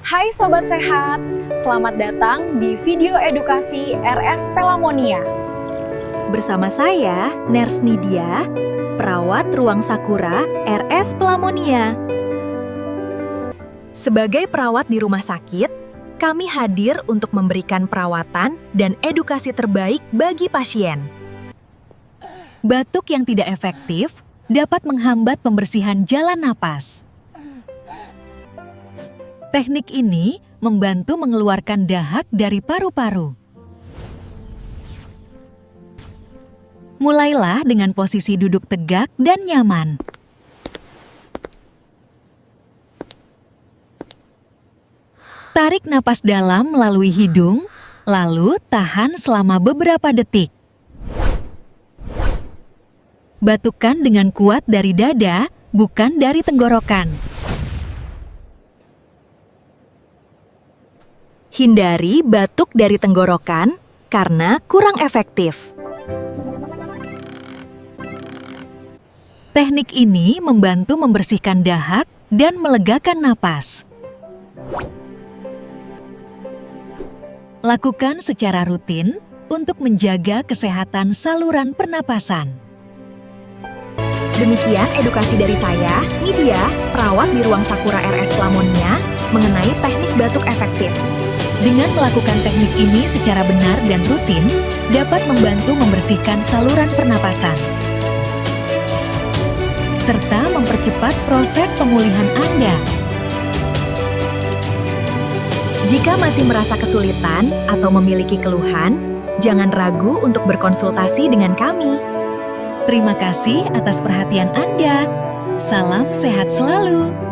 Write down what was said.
Hai Sobat Sehat, selamat datang di video edukasi RS Pelamonia. Bersama saya, Ners Nidia, perawat Ruang Sakura RS Pelamonia. Sebagai perawat di rumah sakit, kami hadir untuk memberikan perawatan dan edukasi terbaik bagi pasien. Batuk yang tidak efektif dapat menghambat pembersihan jalan napas. Teknik ini membantu mengeluarkan dahak dari paru-paru. Mulailah dengan posisi duduk tegak dan nyaman. Tarik napas dalam melalui hidung, lalu tahan selama beberapa detik. Batukkan dengan kuat dari dada, bukan dari tenggorokan. Hindari batuk dari tenggorokan karena kurang efektif. Teknik ini membantu membersihkan dahak dan melegakan napas. Lakukan secara rutin untuk menjaga kesehatan saluran pernapasan. Demikian edukasi dari saya, Nidia, perawat di Ruang Sakura RS Pelamonia, mengenai teknik batuk efektif. Dengan melakukan teknik ini secara benar dan rutin, dapat membantu membersihkan saluran pernapasan, serta mempercepat proses pemulihan Anda. Jika masih merasa kesulitan atau memiliki keluhan, jangan ragu untuk berkonsultasi dengan kami. Terima kasih atas perhatian Anda. Salam sehat selalu.